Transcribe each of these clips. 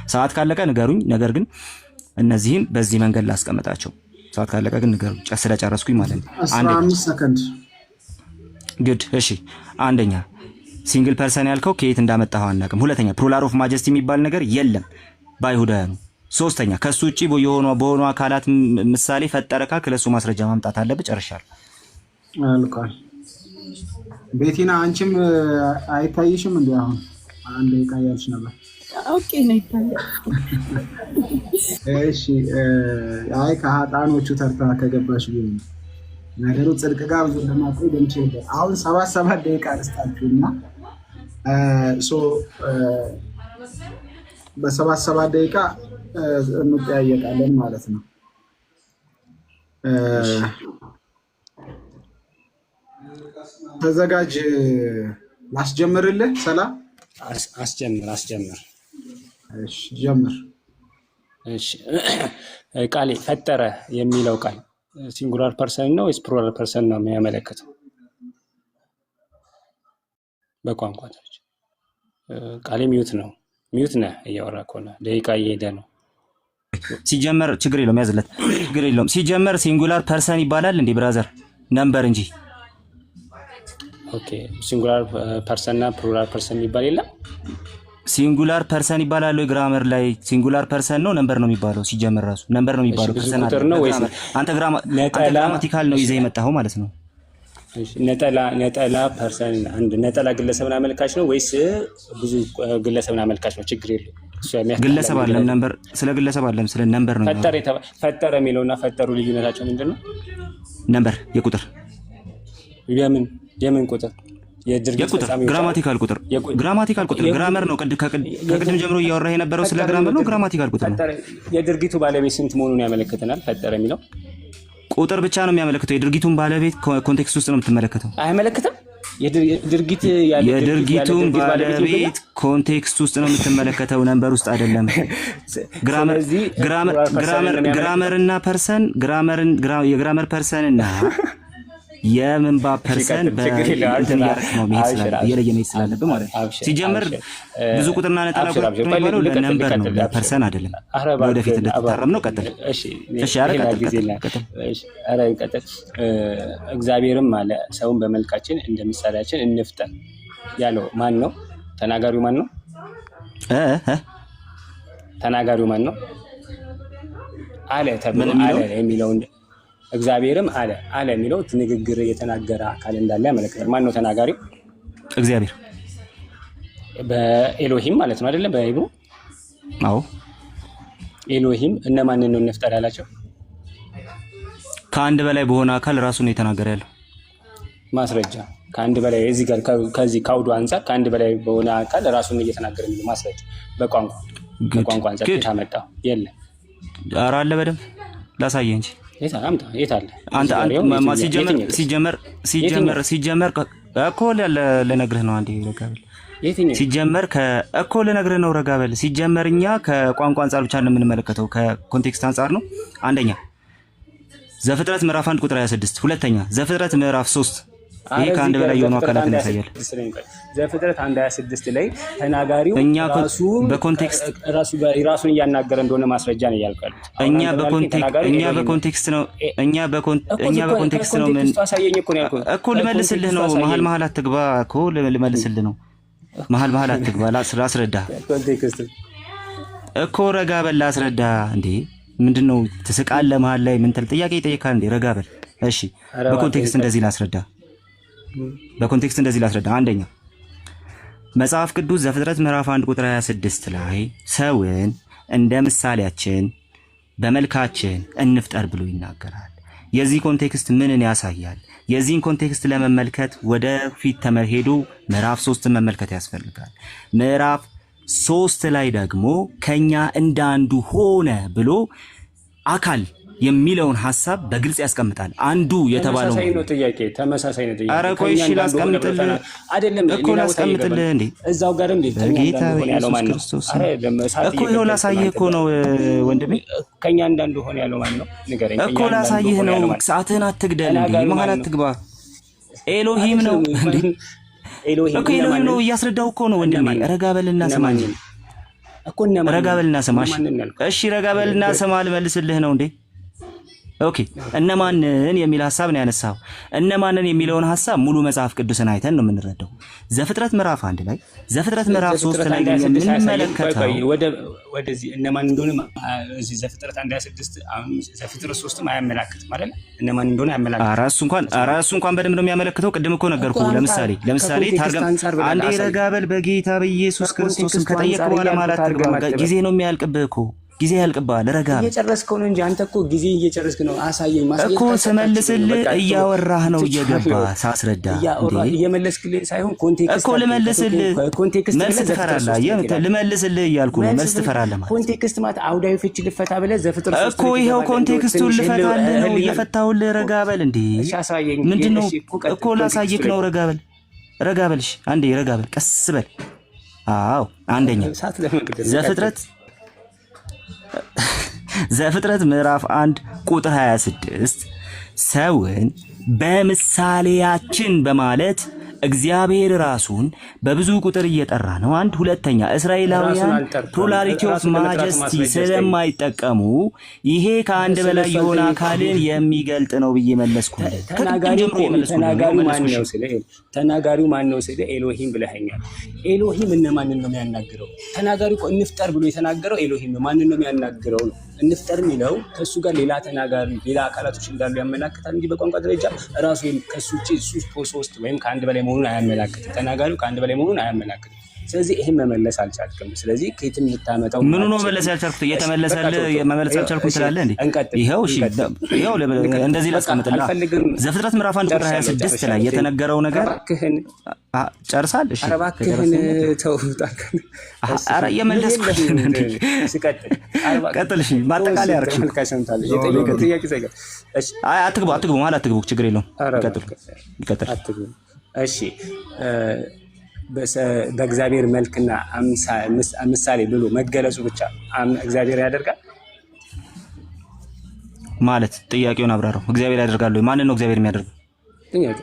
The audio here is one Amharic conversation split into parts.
ሰዓት ካለቀ ንገሩኝ። ነገር ግን እነዚህን በዚህ መንገድ ላስቀምጣቸው። ሰዓት ካለቀ ግን ንገሩኝ። ስለጨረስኩኝ ማለት ነው። 15 ሰከንድ ግድ። እሺ አንደኛ ሲንግል ፐርሰን ያልከው ከየት እንዳመጣኸው አናውቅም። ሁለተኛ ፕሉራል ኦፍ ማጀስቲ የሚባል ነገር የለም በአይሁዳውያኑ። ሶስተኛ ከሱ ውጪ በሆኑ አካላት ምሳሌ ፈጠረ ካልክ ለሱ ማስረጃ ማምጣት አለብህ። ጨርሻለሁ። አልቋል። ቤቲና አንቺም አይታይሽም እንዴ? አሁን አንድ ይቃያልሽ ነበር። ኦኬ ነው ይታያል። እሺ አይ ከሀጣኖቹ ተርታ ከገባሽ ቢሆን ነገሩ ጽድቅ ጋር ብዙ ለማቆይ ደምቼበት አሁን 7 ደቂቃ አስታችሁና በ7 ደቂቃ እንጠያየቃለን ማለት ነው። ተዘጋጅ። ላስጀምርልህ። ሰላም አስጀምር። እሺ ጀምር። እሺ ቃሌ ፈጠረ የሚለው ቃል ሲንጉላር ፐርሰን ነው ወይስ ፕሉራል ፐርሰን ነው የሚያመለክተው? በቋንቋታች ቃሌ ሚዩት ነህ እያወራ ከሆነ ደቂቃ እየሄደ ነው። ሲጀመር ችግር የለውም ያዝለት፣ ችግር የለውም። ሲጀመር ሲንጉላር ፐርሰን ይባላል እንዴ ብራዘር? ነምበር እንጂ። ኦኬ ሲንጉላር ፐርሰን እና ፕሉራል ፐርሰን የሚባል የለም። ሲንጉላር ፐርሰን ይባላል ወይ ግራመር ላይ? ሲንጉላር ፐርሰን ነው ነምበር ነው የሚባለው? ሲጀመር ራሱ ነምበር ነው የሚባለው። ፐርሰን ነው ወይስ አንተ ግራማቲካል ነው ይዘህ የመጣኸው ማለት ነው? ነጠላ ፐርሰን አንድ ነጠላ ግለሰብን አመልካች ነው ወይስ ብዙ ግለሰብን አመልካች ነው? ችግር የለም። ግለሰብ አይደለም ነምበር። ስለ ግለሰብ አይደለም ስለ ነምበር ነው። ፈጠረ የሚለውና ፈጠሩ ልዩነታቸው ምንድነው? ነምበር የቁጥር የምን ቁጥር? ግራማቲካል ቁጥር ግራመር ነው። ከቅድም ጀምሮ እያወራህ የነበረው ስለ ግራመር ነው። ግራማቲካል ቁጥር ነው። የድርጊቱ ባለቤት ስንት መሆኑን ያመለክተናል። ፈጠረ የሚለው ቁጥር ብቻ ነው የሚያመለክተው። የድርጊቱን ባለቤት ኮንቴክስት ውስጥ ነው የምትመለከተው። አያመለክትም። የድርጊቱን ባለቤት ኮንቴክስት ውስጥ ነው የምትመለከተው፣ ነምበር ውስጥ አይደለም። ግራመርና ፐርሰን የግራመር ፐርሰንና የምንባብ ፐርሰን በእንትን ያረክ ነው የለየ መሄድ ስላለብህ ማለት ነው። ሲጀምር ብዙ ቁጥርና ነጠላ ቁጥር የሚባለው ለነምበር ነው ለፐርሰን አይደለም። ወደፊት እንድትታረም ነው። ቀጥል። እሺ ቀጥል። እግዚአብሔርም አለ ሰውን በመልካችን እንደ ምሳሌያችን እንፍጠር ያለው ማን ነው? ተናጋሪው ማን ነው? ተናጋሪው ማን ነው? አለ ተብሎ አለ የሚለው እግዚአብሔርም አለ የሚለው ንግግር የተናገረ አካል እንዳለ ያመለክታል። ማን ነው ተናጋሪው? እግዚአብሔር በኤሎሂም ማለት ነው አይደለም? በሄብሩ አዎ። ኤሎሂም እነማንን ነው እንፍጠር ያላቸው? ከአንድ በላይ በሆነ አካል ራሱን የተናገረ ያለው ማስረጃ ከአንድ በላይ እዚህ ጋር ከዚህ ካውዱ አንፃር ከአንድ በላይ በሆነ አካል ራሱን እየተናገረ የሚለው ማስረጃ በቋንቋ አንፃር ታመጣው የለም። ኧረ አለ በደንብ ላሳየህ እንጂ የት አለ? ሲጀመር እኮ ልነግርህ ነው። አንዴ ረጋበል። ሲጀመር እኮ ልነግርህ ነው። ረጋበል። ሲጀመር እኛ ከቋንቋ አንፃር ብቻ ነው የምንመለከተው፣ ከኮንቴክስት አንፃር ነው። አንደኛ ዘፍጥረት ምዕራፍ 1 ቁጥር 26፣ ሁለተኛ ዘፍጥረት ምዕራፍ 3 ይሄ ከአንድ በላይ የሆኑ አካላትን ያሳያል። ዘፍጥረት 1:26 ላይ ተናጋሪው ራሱን እያናገረ እንደሆነ ማስረጃ ነው ያልቃል። እኛ በኮንቴክስት ነው ምን እኮ ልመልስልህ ነው። መሀል አትግባ እኮ ልመልስልህ ነው። መሀል አትግባ። ላስረዳ እኮ ረጋ በል ላስረዳ። እንዴ ምንድነው ትስቃለህ? መሀል ላይ ምን ጥያቄ ይጠይቃል እንዴ? ረጋ በል። እሺ በኮንቴክስት እንደዚህ ላስረዳ። አንደኛ መጽሐፍ ቅዱስ ዘፍጥረት ምዕራፍ 1 ቁጥር 26 ላይ ሰውን እንደ ምሳሌያችን በመልካችን እንፍጠር ብሎ ይናገራል። የዚህ ኮንቴክስት ምንን ያሳያል? የዚህን ኮንቴክስት ለመመልከት ወደፊት ተመሄዱ ምዕራፍ 3 መመልከት ያስፈልጋል። ምዕራፍ 3 ላይ ደግሞ ከኛ እንዳንዱ ሆነ ብሎ አካል የሚለውን ሐሳብ በግልጽ ያስቀምጣል። አንዱ የተባለው ተመሳሳይ ነው ጥያቄ። ኧረ ቆይ እሺ ላስቀምጥልህ አይደለም እኮ ላስቀምጥልህ እንዴ እዛው ጋር እንዴ ጌታ ኢየሱስ ክርስቶስ እኮ ይኸው ላሳይህ እኮ ነው ወንድሜ። ከኛ እንዳንዱ ሆነ ያለው ማን ነው? ንገረኝ እኮ ላሳይህ ነው። ሰዓትህን አትግደል እንዴ መሀል አትግባ። ኤሎሂም ነው እንዴ? ኤሎሂም ነው እያስረዳው እኮ ነው ወንድሜ። ረጋ በልና ስማኝ እኮ እነማን ረጋ በልና ስማሽ። እሺ ረጋ በልና ስማ ልመልስልህ ነው እንዴ? ኦኬ እነማንን የሚል ሐሳብ ነው ያነሳው። እነማንን የሚለውን ሐሳብ ሙሉ መጽሐፍ ቅዱስን አይተን ነው የምንረዳው። ዘፍጥረት ምዕራፍ 1 ላይ ዘፍጥረት ምዕራፍ 3 ላይ የምንመለከተው ወደዚህ እነማን እንደሆነ እዚህ ዘፍጥረት 1:26 ዘፍጥረት 3ም አያመላክትም አይደል? እነማን እንደሆነ አያመላክትም። እሱ እንኳን በደንብ ነው የሚያመለክተው። ቅድም እኮ ነገርኩህ። ለምሳሌ ታርገም አንዴ ረጋ በል በጌታ በኢየሱስ ክርስቶስም ከጠየቅ በኋላ ማለት አትግባ። ጊዜ ነው የሚያልቅብህ እኮ ጊዜ ያልቅብሃል። ረጋ እየጨረስከው ነው እንጂ አንተ እኮ ጊዜ እየጨረስክ ነው። አሳየኝ ማሳየኝ እኮ ስመልስልህ እያወራህ ነው እየገባ ሳስረዳ እየመለስክልኝ ሳይሆን ኮንቴክስት እኮ ልመልስልህ መልስ ትፈራለህ። ልመልስልህ እያልኩ ነው። መልስ ትፈራለህ ማለት ኮንቴክስት ማለት አውዳዊ ፍቺ ልፈታ ብለህ ዘፍጥረት እኮ ይኸው ኮንቴክስቱን ልፈታልህ ነው እየፈታሁልህ። ረጋ በል እንዴ! ምንድነው እኮ ላሳይክ ነው። ረጋ በል እሺ፣ አንዴ ረጋ በል፣ ቀስ በል። አዎ አንደኛ ዘፍጥረት ምዕራፍ 1 ቁጥር 26 ሰውን በምሳሌያችን በማለት እግዚአብሔር ራሱን በብዙ ቁጥር እየጠራ ነው። አንድ ሁለተኛ እስራኤላውያን ፕሉራሊቲ ኦፍ ማጀስቲ ስለማይጠቀሙ ይሄ ከአንድ በላይ የሆነ አካልን የሚገልጥ ነው ብዬ መለስኩ። ተናጋሪው ማን ነው ስለ ኤሎሂም ብለኸኛል። ኤሎሂም እነማንን ነው የሚያናግረው? ተናጋሪው እንፍጠር ብሎ የተናገረው ኤሎሂም ነው። ማንን ነው የሚያናግረው ነው? እንፍጠር የሚለው ከሱ ጋር ሌላ ተናጋሪ ሌላ አካላቶች እንዳሉ ያመላክታል እንጂ በቋንቋ ደረጃ ራሱ ከሱ ውጪ ሶስት ወይም ከአንድ በላይ መሆኑን አያመላክትም። ተናጋሪው ከአንድ በላይ መሆኑን አያመላክትም። ስለዚህ ይሄን መመለስ አልቻልክም። ስለዚህ ከየት የምታመጣው ምኑ ነው መመለስ ያልቻልኩት? እየተመለሰልህ መመለስ ያልቻልኩት ትላለህ እንዴ? ይሄው እሺ፣ ይሄው እንደዚህ ላስቀምጥልህ። ዘፍጥረት ምዕራፍ 1 ቁጥር 26 ላይ የተነገረው ነገር ጨርሳል። እሺ አረባክህን ተውጣክ አረ የመለስኩት ቀጥል። እሺ ማጠቃለያ አርክ ተመልካቾንታል የጠየቁት ጥያቄ ዘጋ። እሺ አትግቡ ማለት አትግቡ፣ ችግር የለውም። ቀጥል። እሺ በእግዚአብሔር መልክና ምሳሌ ብሎ መገለጹ ብቻ እግዚአብሔር ያደርጋል ማለት ጥያቄውን አብራራው። እግዚአብሔር ያደርጋል ወይ? ማንን ነው እግዚአብሔር የሚያደርገው? ጥያቄ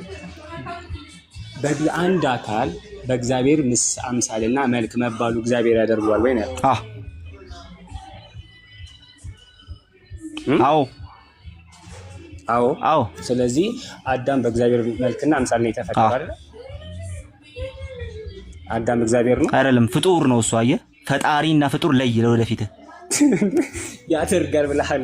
በአንድ አካል በእግዚአብሔር አምሳልና መልክ መባሉ እግዚአብሔር ያደርገዋል ወይ ነው? አዎ። ስለዚህ አዳም በእግዚአብሔር መልክና አምሳል ነው የተፈጠረው አይደል? አዳም እግዚአብሔር ነው አይደለም? ፍጡር ነው እሱ። አየህ፣ ፈጣሪና ፍጡር ለይ ለወደፊት ያደርጋል ብለሃል።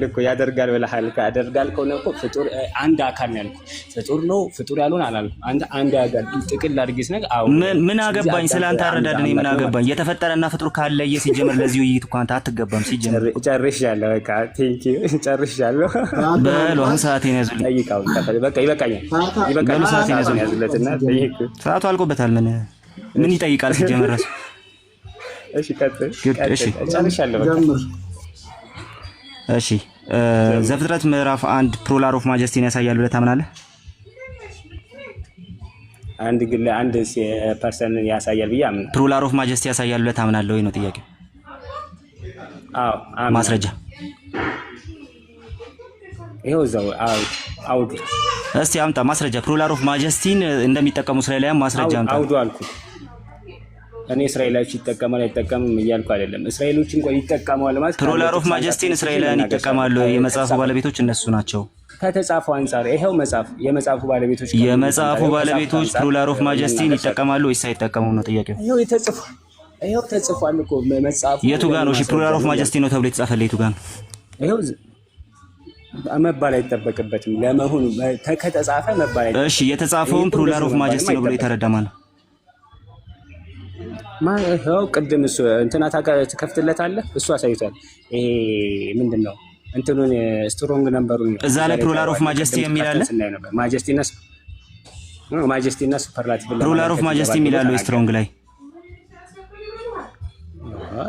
ያደርጋል ከሆነ እኮ ፍጡር አንድ አካል ነው ያልኩህ። ፍጡር ነው ፍጡር ያልሆነ አላልኩም። አንድ አካል ጥቅል አድርጌ ስነግ ምን አገባኝ ስላንተ አረዳድ እኔ ምን አገባኝ? የተፈጠረና ፍጡር ካለየ ሲጀመር ለዚህ ውይይት እኮ አንተ አትገባም። ሲጀመር ጨርሻለሁ። በቃ ቴንክ ዩ ጨርሻለሁ። በሉ አሁን ሰዓቴን ያዙልኝ። በቃ ይበቃኛል። ሰዓቴን ያዙለትና ጠይቁ። ሰዓቱ አልቆበታል። ምን ይጠይቃል ሲጀመር ራሱ? እሺ ቀጥል። ጨርሻለሁ። በቃ እሺ ዘፍጥረት ምዕራፍ 1 ፕሉራል ኦፍ ማጀስቲን ያሳያል ብለህ ታምናለህ? አንድ ፐርሰንን ያሳያል ብዬ አምናለሁ። ፕሉራል ኦፍ ማጀስቲ ያሳያል ብለህ ታምናለህ ወይ ነው ጥያቄው? አዎ። ማስረጃ ይኸው እዛው አውዱ። እስቲ አምጣ ማስረጃ። ፕሉራል ኦፍ ማጀስቲን እንደሚጠቀሙ እስራኤላውያን ማስረጃ አምጣ። አውዱ አልኩ እኔ። እስራኤላውያን ይጠቀማሉ አይጠቀሙም እያልኩ አይደለም። እስራኤሎች እንኳን ይጠቀማሉ ማለት ፕሉራል ኦፍ ማጀስቲን እስራኤላውያን ይጠቀማሉ። የመጽሐፉ ባለቤቶች እነሱ ናቸው። ከተጻፈው አንፃር ይሄው የመጽሐፉ ባለቤቶች ፕሉራል ኦፍ ማጀስቲን ይጠቀማሉ ወይስ አይጠቀሙም ነው ጥያቄው? ይሄው ተጽፏል እኮ መጽሐፉ። የቱ ጋር ነው? እሺ ፕሉራል ኦፍ ማጀስቲን ነው ተብሎ የተጻፈው የቱ ጋር ነው? ይሄው መባል አይጠበቅበትም ለመሆኑ ከተጻፈ መባል አይጠበቅበትም። እሺ የተጻፈውን ፕሉራል ኦፍ ማጀስቲን ነው ብሎ የተረዳ ማለት ነው። ቅድም እሱ እንትና ትከፍትለታለህ፣ እሱ አሳይቷል። ይሄ ምንድነው እንትኑን ስትሮንግ ነምበሩን እዛ ላይ ፕሉራል ኦፍ ማጀስቲ የሚል አለ። ማጀስቲና ሱፐርላቲቭ ፕሉራል ኦፍ ማጀስቲ የሚል አለ ስትሮንግ ላይ።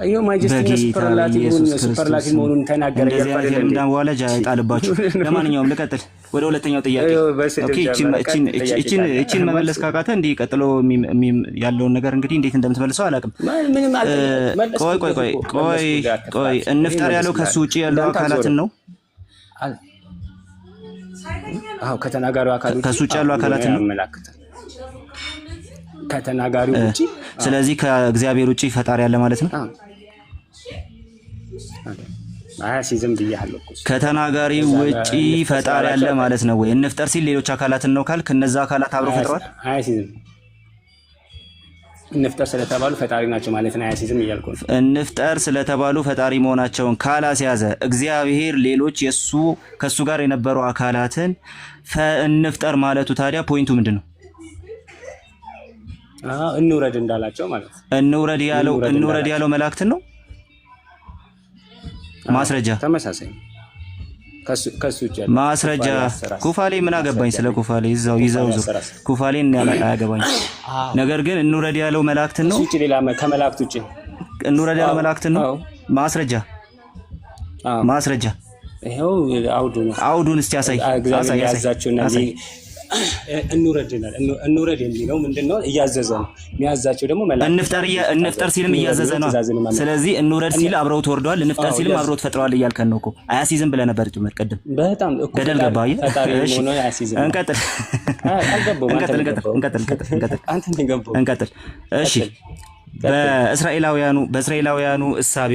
ይሄው ማጀስቲና ሱፐርላቲቭ መሆኑን ተናገረ። እንደዚህ በኋላ ጣልባችሁ። ለማንኛውም ልቀጥል ወደ ሁለተኛው ጥያቄ። ኦኬ እቺን መመለስ ካቃተ እንዲህ ቀጥሎ ያለውን ነገር እንግዲህ እንዴት እንደምትመልሰው አላውቅም። ቆይ እንፍጠር ያለው ከሱ ውጪ ያለው አካላትን ነው? አዎ ከተናጋሪው አካል ከሱ ውጪ ያለው አካላትን ነው ከተናጋሪው ውጪ። ስለዚህ ከእግዚአብሔር ውጪ ፈጣሪ ያለ ማለት ነው። አያሲዝም ብያለሁ እኮ ከተናጋሪው ውጪ ፈጣሪ አለ ማለት ነው ወይ? እንፍጠር ሲል ሌሎች አካላትን ነው ካልክ እነዛ አካላት አብረው ፈጥረዋል? አያሲዝም እንፍጠር ስለተባሉ ፈጣሪ ናቸው ማለት ነው። አያሲዝም እያልኩ ነው። እንፍጠር ስለተባሉ ፈጣሪ መሆናቸውን ካላስያዘ እግዚአብሔር ሌሎች ከሱ ጋር የነበሩ አካላትን እንፍጠር ማለቱ ታዲያ ፖይንቱ ምንድን ነው? እንውረድ እንዳላቸው ማለት ነው። እንውረድ ያለው መላእክትን ነው። ማስረጃ ተመሳሳይ ከሱ ውጭ ማስረጃ ኩፋሌ ምን አገባኝ ስለ ኩፋሌ ይዘው ኩፋሌን አያገባኝ። ነገር ግን እንውረድ ያለው መላእክትን ነው። እሱ ሌላ ከመላእክት ውጭ እንውረድ ያለው መላእክትን ነው። ማስረጃ ይሄው አውዱን እስቲ አሳይ። ያዛቸውና እንውረድ የሚለው ምንድነው? እያዘዘ ነው። የሚያዛቸው ደግሞ እንፍጠር ሲልም እያዘዘ ነው። ስለዚህ እንውረድ ሲል አብረው ተወርደዋል፣ እንፍጠር ሲልም አብረው ተፈጥረዋል እያልከን ነው እኮ። አያሲዝም ብለህ ነበር ጭምር ቅድም። በጣም ገደል ገባ። እሺ እንቀጥል። እሺ በእስራኤላውያኑ እሳቤ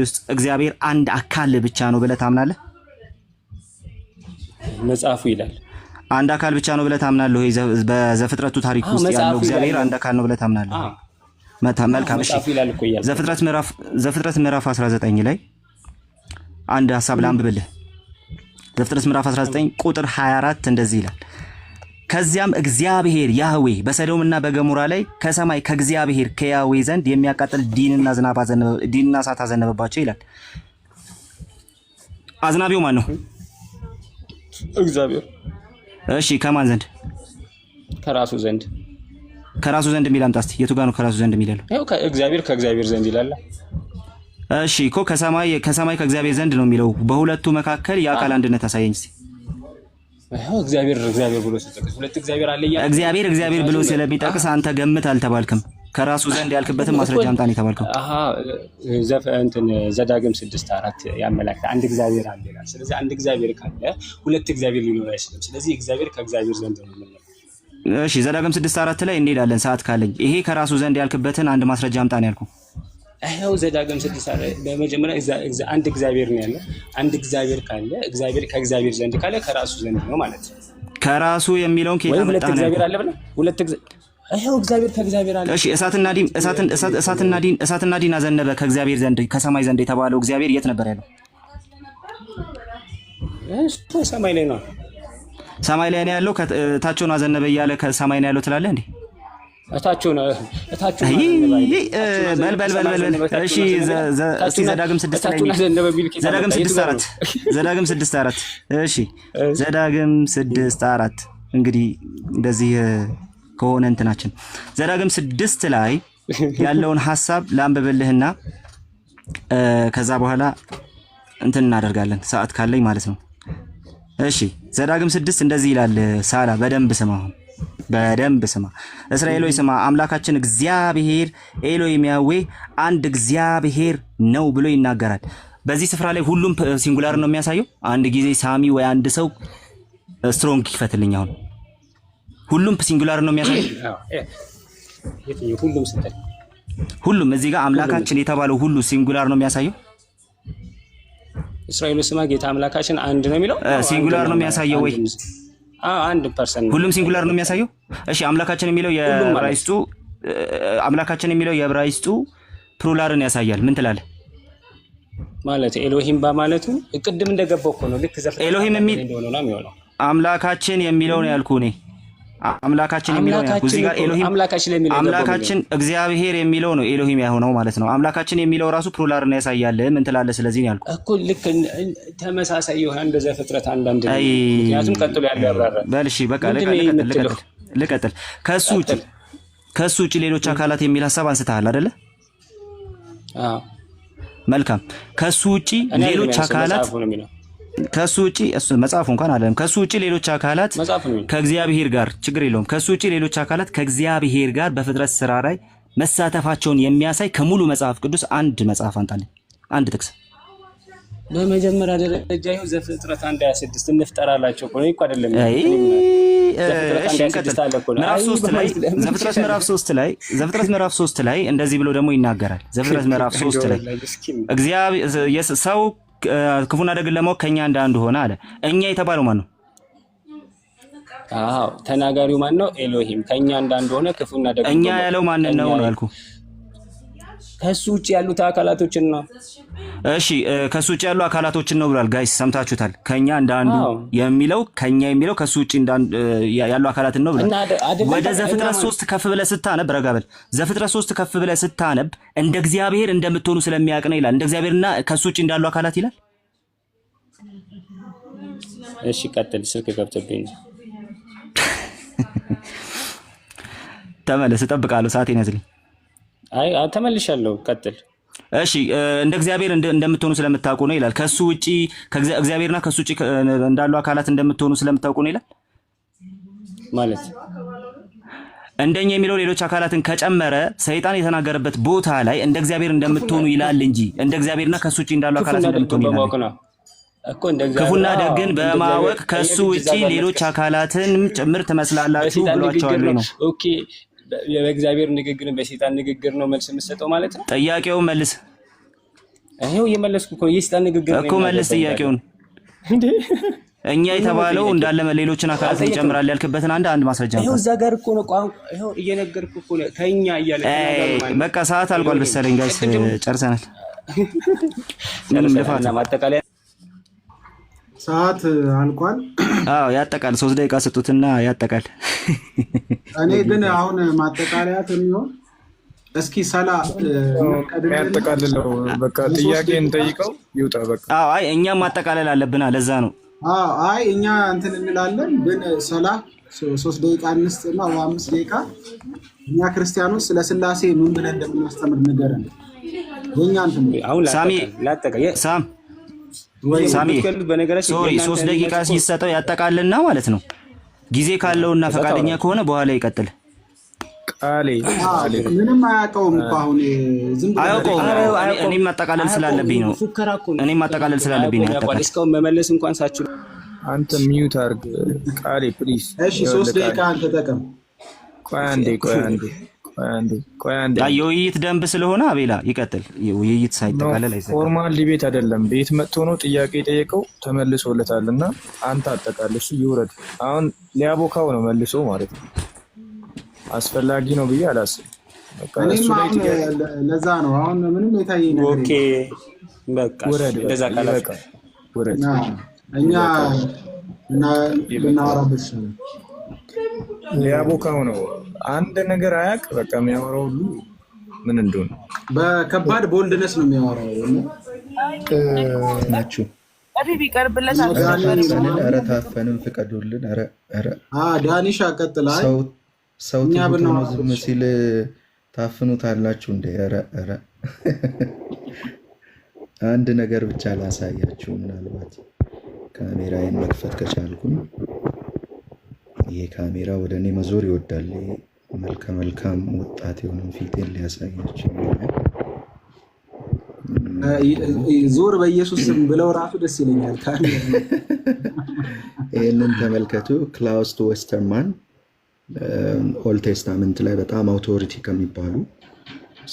ውስጥ እግዚአብሔር አንድ አካል ብቻ ነው ብለህ ታምናለህ? መጽሐፉ ይላል አንድ አካል ብቻ ነው ብለህ ታምናለህ ወይ? በዘፍጥረቱ ታሪክ ውስጥ ያለው እግዚአብሔር አንድ አካል ነው ብለህ ታምናለህ? መልካም። እሺ ዘፍጥረት ምዕራፍ 19 ላይ አንድ ሐሳብ ላንብብልህ። ዘፍጥረት ምዕራፍ 19 ቁጥር 24 እንደዚህ ይላል። ከዚያም እግዚአብሔር ያህዌ በሰዶምና በገሞራ ላይ ከሰማይ ከእግዚአብሔር ከያህዌ ዘንድ የሚያቃጥል ዲንና እሳት አዘነበባቸው ይላል። አዝናቢው ማን ነው? እግዚአብሔር። እሺ ከማን ዘንድ? ከራሱ ዘንድ የሚል አምጣ እስቲ። የቱ ጋር ነው ከራሱ ዘንድ የሚለው? ያው ከእግዚአብሔር ዘንድ ይላል። እሺ እኮ ከሰማይ ከእግዚአብሔር ዘንድ ነው የሚለው። በሁለቱ መካከል የአካል አንድነት አሳየኝ እስቲ። ያው እግዚአብሔር ብሎ ሲጠቅስ ሁለት እግዚአብሔር አለ ይላል። እግዚአብሔር ብሎ ስለሚጠቅስ አንተ ገምት አልተባልክም። ከራሱ ዘንድ ያልክበትን ማስረጃ አምጣ ነው የተባልከው። ዘዳግም 6:4 ያመላክታል። አንድ እግዚአብሔር አለ ይላል። ስለዚህ አንድ እግዚአብሔር ካለ ሁለት እግዚአብሔር ሊኖር አይችልም። ስለዚህ እግዚአብሔር ከእግዚአብሔር ዘንድ ነው የሚለው። እሺ ዘዳግም 6:4 ላይ እንሄዳለን ሰዓት ካለኝ። ይሄ ከራሱ ዘንድ ያልክበትን አንድ ማስረጃ አምጣ ነው ያልኩህ። ይሄው ዘዳግም 6:4 በመጀመሪያ አንድ እግዚአብሔር ነው ያለው። አንድ እግዚአብሔር ካለ እግዚአብሔር ከእግዚአብሔር ዘንድ ካለ ከራሱ ዘንድ ነው ማለት ነው። ከራሱ የሚለውን ከየት አመጣ ነው? እግዚአብሔር አለ ብለህ ሁለት ይሄው እግዚአብሔር ከእግዚአብሔር አለ። እሺ እሳትና ዲን አዘነበ ከእግዚአብሔር ዘንድ ከሰማይ ዘንድ የተባለው እግዚአብሔር የት ነበር ያለው? ሰማይ ላይ ነው። ሰማይ ላይ ነው ያለው። ታቸውን አዘነበ እያለ ከሰማይ ነው ያለው ትላለህ እንዴ? እታቸው በል። እሺ ዘዳግም 6 ላይ ዘዳግም 6:4 እሺ ዘዳግም 6:4 እንግዲህ እንደዚህ ከሆነ እንትናችን ዘዳግም 6 ላይ ያለውን ሐሳብ ላንብብልህና ከዛ በኋላ እንትን እናደርጋለን ሰዓት ካለኝ ማለት ነው። እሺ ዘዳግም 6 እንደዚህ ይላል። ሳላ በደንብ ስማ። እስራኤል ሆይ ስማ፣ አምላካችን እግዚአብሔር ኤሎሂም ያህዌ አንድ እግዚአብሔር ነው ብሎ ይናገራል። በዚህ ስፍራ ላይ ሁሉም ሲንጉላር ነው የሚያሳየው። አንድ ጊዜ ሳሚ ወይ አንድ ሰው ስትሮንግ ይፈትልኝ። አሁን ሁሉም ሲንጉላር ነው የሚያሳየው። ሁሉም እዚህ ጋር አምላካችን የተባለው ሁሉ ሲንጉላር ነው የሚያሳየው። እስራኤል ስማ ጌታ አምላካችን አንድ ነው የሚለው ሲንጉላር ነው የሚያሳየው ወይ? አንድ ፐርሰንት ሁሉም ሲንጉላር ነው የሚያሳየው። እሺ አምላካችን የሚለው የዕብራይስጡ ፕሉራልን ያሳያል። ምን ትላለህ? ማለት ኤሎሂም በማለቱ ቅድም እንደገባው እኮ ነው። ልክ ዘፈን ኤሎሂም የሚል አምላካችን የሚለው ነው ያልኩህ እኔ። አምላካችን የሚለው ነው ያልኩህ። እዚህ ጋር ኤሎሂም አምላካችን እግዚአብሔር የሚለው ነው ኤሎሂም ያሆነው ማለት ነው። አምላካችን የሚለው ራሱ ፕሉራልን ያሳያል። ምን ትላለህ? ስለዚህ ነው ያልኩህ እኮ። ልክ ተመሳሳይ የሆነ እንደ ዘፍጥረት አንዳንድ ነው። ምክንያቱም ቀጥሎ ያለው ያብራራል። በል እሺ በቃ ልቀጥል። ከሱ ውጪ ሌሎች አካላት የሚል ሐሳብ አንስተሃል አይደለ? አዎ መልካም። ከሱ ውጪ ሌሎች አካላት ከሱ ውጪ እሱ መጽሐፉ እንኳን አይደለም። ከሱ ውጪ ሌሎች አካላት ከእግዚአብሔር ጋር ችግር የለውም። ከሱ ውጪ ሌሎች አካላት ከእግዚአብሔር ጋር በፍጥረት ስራ ላይ መሳተፋቸውን የሚያሳይ ከሙሉ መጽሐፍ ቅዱስ አንድ መጽሐፍ አንጣልኝ፣ አንድ ጥቅስ። በመጀመሪያ ደረጃ ይኸው ዘፍጥረት 1:26 እንፍጠራላቸው እኮ አይደለም። እሺ እንቀጥል። ዘፍጥረት ምዕራፍ 3 ላይ እንደዚህ ብሎ ደግሞ ይናገራል። ዘፍጥረት ምዕራፍ 3 ላይ እግዚአብሔር ሰው ክፉና ደግን ለማወቅ ከኛ እንዳንዱ ሆነ አለ። እኛ የተባለው ማን ነው? አዎ ተናጋሪው ማን ነው? ኤሎሂም። ከኛ እንዳንዱ ሆነ ክፉና ደግን እኛ ያለው ማን ነው ያልኩ? ከሱ ውጭ ያሉት አካላቶችን ነው። እሺ ከሱ ውጭ ያሉ አካላቶችን ነው ብሏል። ጋይስ ሰምታችሁታል። ከኛ እንዳንዱ የሚለው ከኛ የሚለው ከሱ ውጭ ያሉ አካላትን ነው ብሏል። ወደ ዘፍጥረት 3 ከፍ ብለህ ስታነብ ረጋበል ዘፍጥረት 3 ከፍ ብለህ ስታነብ እንደ እግዚአብሔር እንደምትሆኑ ስለሚያውቅ ነው ይላል። እንደ እግዚአብሔርና ከሱ ውጭ እንዳሉ አካላት ይላል። እሺ ቀጥል። ስልክ ገብቶብኝ ተመለስ። እጠብቃለሁ። ሰዓቴን ያዝልኝ። አይ ተመልሻለሁ። ቀጥል። እሺ እንደ እግዚአብሔር እንደምትሆኑ ስለምታውቁ ነው ይላል። ከሱ ውጪ ከእግዚአብሔርና ከሱ ውጪ እንዳሉ አካላት እንደምትሆኑ ስለምታውቁ ነው ይላል። ማለት እንደኛ የሚለው ሌሎች አካላትን ከጨመረ ሰይጣን የተናገረበት ቦታ ላይ እንደ እግዚአብሔር እንደምትሆኑ ይላል እንጂ እንደ እግዚአብሔርና ከሱ ውጪ እንዳሉ አካላት እንደምትሆኑ ይላል። ክፉና ደግን በማወቅ ከሱ ውጪ ሌሎች አካላትን ጭምር ትመስላላችሁ ብሏቸዋል ነው። ኦኬ በእግዚአብሔር ንግግርን በሰይጣን ንግግር ነው መልስ የምትሰጠው ማለት ነው። ጥያቄውን መልስ። ይሄው እየመለስኩ እኮ የሰይጣን ንግግር ነው እኮ መልስ ጥያቄውን እንዴ። እኛ የተባለው እንዳለ ሌሎችን አካላት ይጨምራል ያልክበትን አንድ ማስረጃ ነው። ይሄው እዛ ጋር እኮ ነው ቋንቋ። ይሄው እየነገርኩ እኮ ነው ከኛ እያለ በቃ ሰዓት አልቋል መሰለኝ ጋይስ፣ ጨርሰናል። ምንም ልፋት ማጠቃለያ ሰዓት አልቋል። አዎ ያጠቃል። 3 ደቂቃ ስጡትና ያጠቃል። እኔ ግን አሁን ማጠቃለያ የሚሆን እስኪ ሰላ ያጠቃልለው በቃ ጥያቄን ጠይቀው ይውጣ በቃ። አዎ አይ እኛም ማጠቃለል አለብና ለዛ ነው። አዎ አይ እኛ እንትን እንላለን ግን ሰላ 3 ደቂቃ እንስጥና 5 ደቂቃ እኛ ክርስቲያኖች ስለ ስላሴ ምን ብለን እንደምናስተምር ንገረን። የኛ እንትን አሁን ሳሚ ሳም ሳሚ ሶሪ 3 ደቂቃ ሲሰጠው ያጠቃልና ማለት ነው። ጊዜ ካለውና ፈቃደኛ ከሆነ በኋላ ይቀጥል። ቃሌ ምንም አያውቀውም እኮ አሁን ዝም ብሎ አያውቀውም። እኔም ማጠቃለል ስላለብኝ ነው። እኔም ማጠቃለል ስላለብኝ ነው ያጠቃል። እስካሁን መመለስ እንኳን ሳችሁ አንተ ሚዩት አድርግ ቃሌ ፕሊዝ። እሺ 3 ደቂቃ አንተ ተጠቀም። ቆይ አንዴ የውይይት ደንብ ስለሆነ አቤላ ይቀጥል። ውይይት ሳይጠቃለል አይዘጋም። ፎርማል ዲቤት አይደለም። ቤት መጥቶ ነው ጥያቄ ጠየቀው ተመልሶለታልና አንተ አጠቃለሽ ይውረድ። አሁን ሊያቦካው ነው መልሶ ማለት ነው። አስፈላጊ ነው ብዬ አላስብም። በቃ እሱ ላይ ለዛ ነው አሁን ምንም የታየኝ ነገር። ኦኬ በቃ እንደዛ ካላቀ ውረድ። እኛ እናወራበት ሊያቦካው ነው። አንድ ነገር አያውቅ በቃ የሚያወራው ሁሉ ምን እንደሆነ በከባድ ቦልድነስ ነው የሚያወራው ናችሁ። ቢቀርብለት ኧረ ታፈንም ፍቀዱልን። ኧረ ዳኒሻ ቀጥላይ ሰው ትሁት ዝም ሲል ታፍኑታላችሁ እንደ ኧረ አንድ ነገር ብቻ ላሳያችሁ። ምናልባት ካሜራዬን መክፈት ከቻልኩኝ ይሄ ካሜራ ወደ እኔ መዞር ይወዳል። መልከ መልካም ወጣት የሆነን ፊቴን ሊያሳያችሁ ዞር በኢየሱስ ስም ብለው ራሱ ደስ ይለኛል። ይህንን ተመልከቱ። ክላውስ ዌስተርማን ኦልድ ቴስታመንት ላይ በጣም አውቶሪቲ ከሚባሉ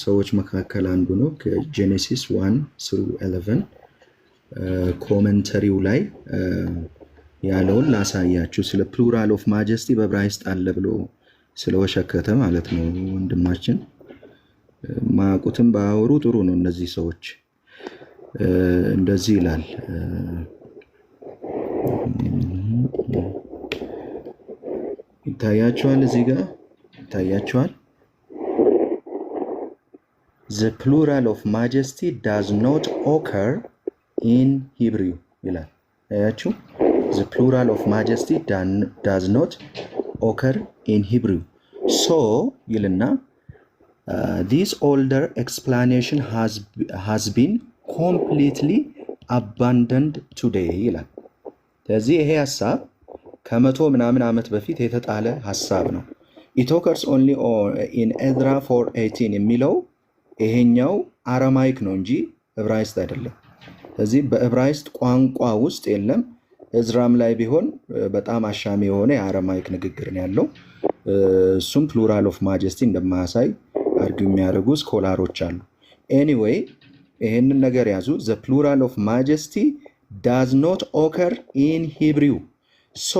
ሰዎች መካከል አንዱ ነው። ከጄኔሲስ 1-11 ኮመንተሪው ላይ ያለውን ላሳያችሁ። ስለ ፕሉራል ኦፍ ማጀስቲ በዕብራይስጥ አለ ብሎ ስለወሸከተ ማለት ነው። ወንድማችን ማቁትም ባወሩ ጥሩ ነው። እነዚህ ሰዎች እንደዚህ ይላል። ይታያችኋል፣ እዚህ ጋር ይታያችኋል። The plural of majesty does not occur in Hebrew ይላል። አያችሁ? The plural of majesty does not occur in Hebrew. So ይልና this older explanation has been completely abandoned today ይላል። ስለዚህ ይሄ ሐሳብ ከመቶ ምናምን ዓመት በፊት የተጣለ ሐሳብ ነው። It occurs only in Ezra 4:18 የሚለው ይሄኛው አረማይክ ነው እንጂ ዕብራይስጥ አይደለም። ስለዚህ በዕብራይስጥ ቋንቋ ውስጥ የለም። እዝራም ላይ ቢሆን በጣም አሻሚ የሆነ የአረማይክ ንግግር ነው ያለው። እሱም ፕሉራል ኦፍ ማጀስቲ እንደማያሳይ አርጊው የሚያደርጉ ስኮላሮች አሉ። ኤኒዌይ ይህንን ነገር ያዙ። ዘ ፕሉራል ኦፍ ማጀስቲ ዳዝ ኖት ኦከር ኢን ሂብሪው ሶ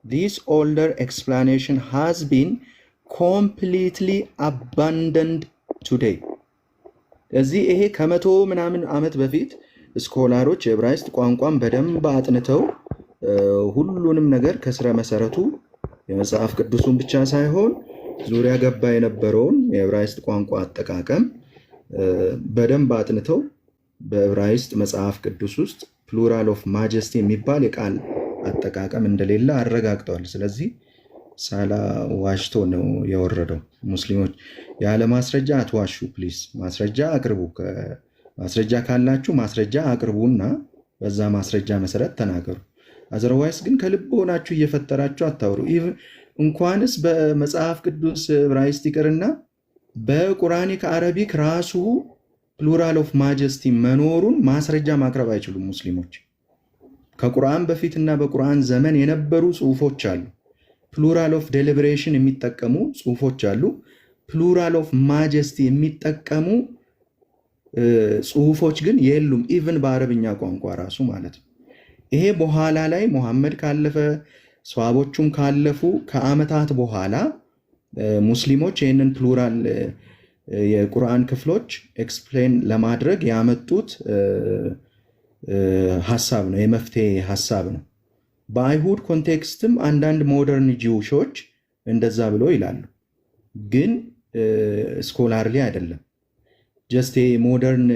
ዲስ ኦልደር ኤክስፕላኔሽን ሃዝ ቢን ኮምፕሊትሊ አባንደንድ ቱዴይ። እዚህ ይሄ ከመቶ ምናምን ዓመት በፊት ስኮላሮች የዕብራይስጥ ቋንቋን በደንብ አጥንተው ሁሉንም ነገር ከስረ መሰረቱ የመጽሐፍ ቅዱሱን ብቻ ሳይሆን ዙሪያ ገባ የነበረውን የዕብራይስጥ ቋንቋ አጠቃቀም በደንብ አጥንተው በዕብራይስጥ መጽሐፍ ቅዱስ ውስጥ ፕሉራል ኦፍ ማጀስቲ የሚባል የቃል አጠቃቀም እንደሌለ አረጋግጠዋል። ስለዚህ ሳላ ዋሽቶ ነው የወረደው። ሙስሊሞች ያለ ማስረጃ አትዋሹ ፕሊስ፣ ማስረጃ አቅርቡ። ማስረጃ ካላችሁ ማስረጃ አቅርቡና በዛ ማስረጃ መሰረት ተናገሩ። አዘርዋይስ ግን ከልብ ሆናችሁ እየፈጠራችሁ አታውሩ። እንኳንስ በመጽሐፍ ቅዱስ ዕብራይስጥ ይቅርና በቁርአኒክ አረቢክ ራሱ ፕሉራል ኦፍ ማጀስቲ መኖሩን ማስረጃ ማቅረብ አይችሉም ሙስሊሞች። ከቁርአን በፊትና በቁርአን ዘመን የነበሩ ጽሁፎች አሉ። ፕሉራል ኦፍ ዴሊብሬሽን የሚጠቀሙ ጽሁፎች አሉ። ፕሉራል ኦፍ ማጀስቲ የሚጠቀሙ ጽሁፎች ግን የሉም። ኢቭን በአረብኛ ቋንቋ ራሱ ማለት ነው። ይሄ በኋላ ላይ ሙሐመድ ካለፈ ሰዋቦቹም ካለፉ ከዓመታት በኋላ ሙስሊሞች ይህንን ፕሉራል የቁርአን ክፍሎች ኤክስፕሌን ለማድረግ ያመጡት ሀሳብ ነው፣ የመፍትሄ ሀሳብ ነው። በአይሁድ ኮንቴክስትም አንዳንድ ሞደርን ጂውሾች እንደዛ ብሎ ይላሉ፣ ግን ስኮላርሊ አይደለም። ጀስት ሞደርን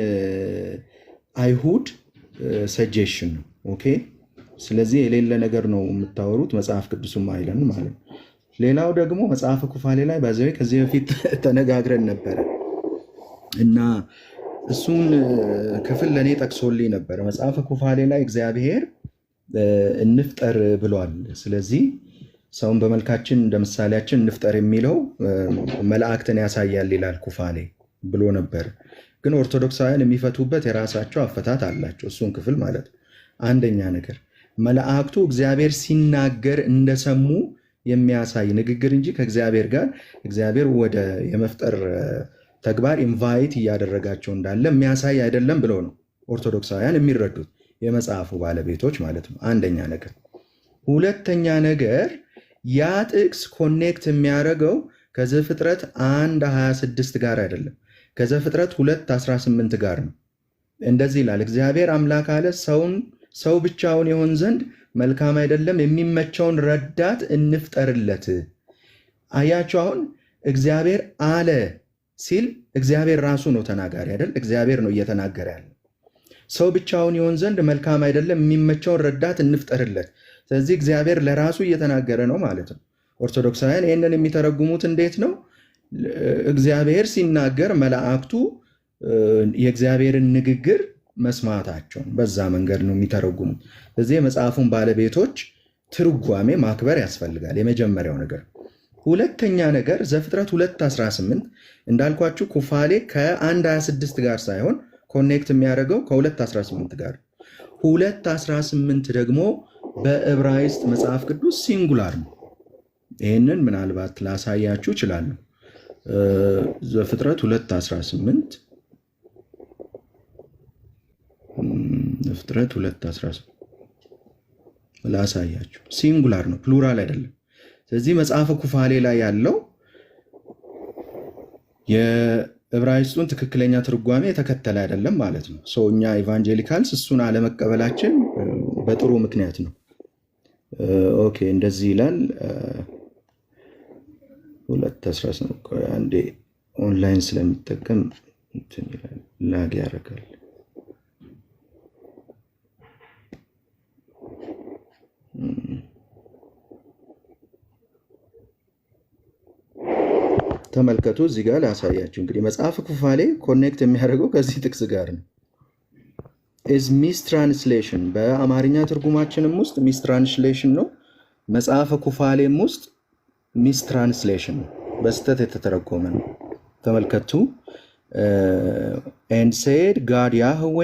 አይሁድ ሰጀሽን ነው። ኦኬ። ስለዚህ የሌለ ነገር ነው የምታወሩት፣ መጽሐፍ ቅዱስም አይለን ማለት ነው። ሌላው ደግሞ መጽሐፈ ኩፋሌ ላይ ከዚህ በፊት ተነጋግረን ነበረ እና እሱን ክፍል ለእኔ ጠቅሶልኝ ነበረ። መጽሐፈ ኩፋሌ ላይ እግዚአብሔር እንፍጠር ብሏል። ስለዚህ ሰውን በመልካችን እንደ ምሳሌያችን እንፍጠር የሚለው መላእክትን ያሳያል ይላል ኩፋሌ ብሎ ነበር። ግን ኦርቶዶክሳውያን የሚፈቱበት የራሳቸው አፈታት አላቸው፣ እሱን ክፍል ማለት ነው። አንደኛ ነገር መላእክቱ እግዚአብሔር ሲናገር እንደሰሙ የሚያሳይ ንግግር እንጂ ከእግዚአብሔር ጋር እግዚአብሔር ወደ የመፍጠር ተግባር ኢንቫይት እያደረጋቸው እንዳለ የሚያሳይ አይደለም ብለው ነው ኦርቶዶክሳውያን የሚረዱት፣ የመጽሐፉ ባለቤቶች ማለት ነው። አንደኛ ነገር። ሁለተኛ ነገር ያ ጥቅስ ኮኔክት የሚያደርገው ከዘፍጥረት 1:26 ጋር አይደለም፣ ከዘፍጥረት 2:18 ጋር ነው። እንደዚህ ይላል፣ እግዚአብሔር አምላክ አለ ሰው ብቻውን ይሆን ዘንድ መልካም አይደለም፣ የሚመቸውን ረዳት እንፍጠርለት። አያችሁ፣ አሁን እግዚአብሔር አለ ሲል እግዚአብሔር ራሱ ነው ተናጋሪ አይደል? እግዚአብሔር ነው እየተናገረ ያለ። ሰው ብቻውን ይሆን ዘንድ መልካም አይደለም፣ የሚመቸውን ረዳት እንፍጠርለት። ስለዚህ እግዚአብሔር ለራሱ እየተናገረ ነው ማለት ነው። ኦርቶዶክሳውያን ይህንን የሚተረጉሙት እንዴት ነው? እግዚአብሔር ሲናገር መላእክቱ የእግዚአብሔርን ንግግር መስማታቸውን በዛ መንገድ ነው የሚተረጉሙት። ስለዚህ የመጽሐፉን ባለቤቶች ትርጓሜ ማክበር ያስፈልጋል፣ የመጀመሪያው ነገር። ሁለተኛ ነገር ዘፍጥረት 2:18 እንዳልኳችሁ ኩፋሌ ከ1:26 ጋር ሳይሆን ኮኔክት የሚያደርገው ከ2:18 ጋር። 2:18 ደግሞ በዕብራይስጥ መጽሐፍ ቅዱስ ሲንጉላር ነው። ይህንን ምናልባት ላሳያችሁ እችላለሁ። ዘፍጥረት 2:18 ዘፍጥረት 2:18 ላሳያችሁ። ሲንጉላር ነው፣ ፕሉራል አይደለም። ስለዚህ መጽሐፈ ኩፋሌ ላይ ያለው የዕብራይስጡን ትክክለኛ ትርጓሜ የተከተለ አይደለም ማለት ነው። ሰው እኛ ኢቫንጀሊካልስ እሱን አለመቀበላችን በጥሩ ምክንያት ነው። ኦኬ፣ እንደዚህ ይላል 2:18 አንዴ ኦንላይን ስለሚጠቀም ላግ ያደርጋል። ተመልከቱ፣ እዚህ ጋር ላሳያችሁ። እንግዲህ መጽሐፍ ኩፋሌ ኮኔክት የሚያደርገው ከዚህ ጥቅስ ጋር ነው። ኢዝ ሚስ ትራንስሌሽን፣ በአማርኛ ትርጉማችንም ውስጥ ሚስ ትራንስሌሽን ነው። መጽሐፈ ኩፋሌም ውስጥ ሚስ ትራንስሌሽን ነው፣ በስተት የተተረጎመ ነው። ተመልከቱ። ኤንድ ሴድ ጋድ ያህዌ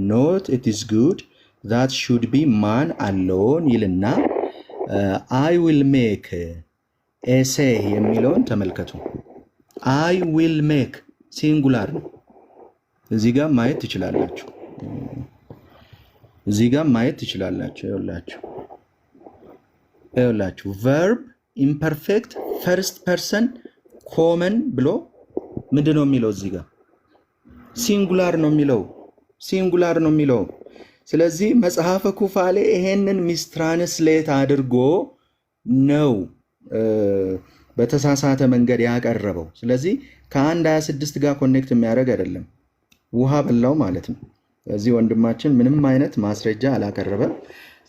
ኖት ኢት ኢዝ ጉድ that should be man alone ይልና I will make a say የሚለውን ተመልከቱ። I will make ሲንጉላር ነው። እዚህ ጋር ማየት ትችላላችሁ። ይኸውላችሁ verb imperfect first person common ብሎ ምንድነው የሚለው? እዚህ ጋር ሲንጉላር ነው የሚለው። ስለዚህ መጽሐፈ ኩፋሌ ይሄንን ሚስትራንስሌት አድርጎ ነው በተሳሳተ መንገድ ያቀረበው። ስለዚህ ከ1:26 ጋር ኮኔክት የሚያደርግ አይደለም፣ ውሃ በላው ማለት ነው። ስለዚህ ወንድማችን ምንም አይነት ማስረጃ አላቀረበም።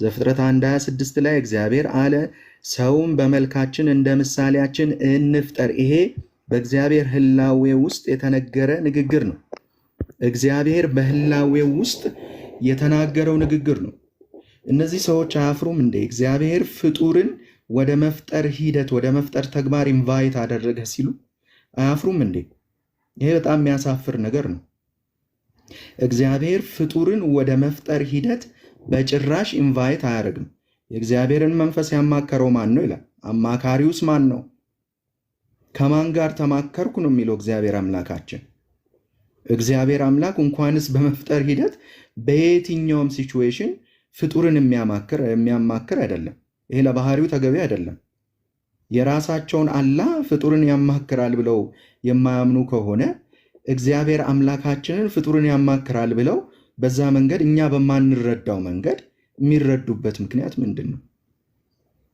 ዘፍጥረት 1:26 ላይ እግዚአብሔር አለ ሰውን በመልካችን እንደ ምሳሌያችን እንፍጠር። ይሄ በእግዚአብሔር ህላዌ ውስጥ የተነገረ ንግግር ነው። እግዚአብሔር በህላዌ ውስጥ የተናገረው ንግግር ነው። እነዚህ ሰዎች አያፍሩም እንዴ? እግዚአብሔር ፍጡርን ወደ መፍጠር ሂደት ወደ መፍጠር ተግባር ኢንቫይት አደረገ ሲሉ አያፍሩም እንዴ? ይሄ በጣም የሚያሳፍር ነገር ነው። እግዚአብሔር ፍጡርን ወደ መፍጠር ሂደት በጭራሽ ኢንቫይት አያደርግም። የእግዚአብሔርን መንፈስ ያማከረው ማን ነው ይላል። አማካሪውስ ማን ነው? ከማን ጋር ተማከርኩ ነው የሚለው እግዚአብሔር አምላካችን። እግዚአብሔር አምላክ እንኳንስ በመፍጠር ሂደት በየትኛውም ሲቹዌሽን ፍጡርን የሚያማክር አይደለም። ይሄ ለባህሪው ተገቢ አይደለም። የራሳቸውን አላህ ፍጡርን ያማክራል ብለው የማያምኑ ከሆነ እግዚአብሔር አምላካችንን ፍጡርን ያማክራል ብለው በዛ መንገድ እኛ በማንረዳው መንገድ የሚረዱበት ምክንያት ምንድን ነው?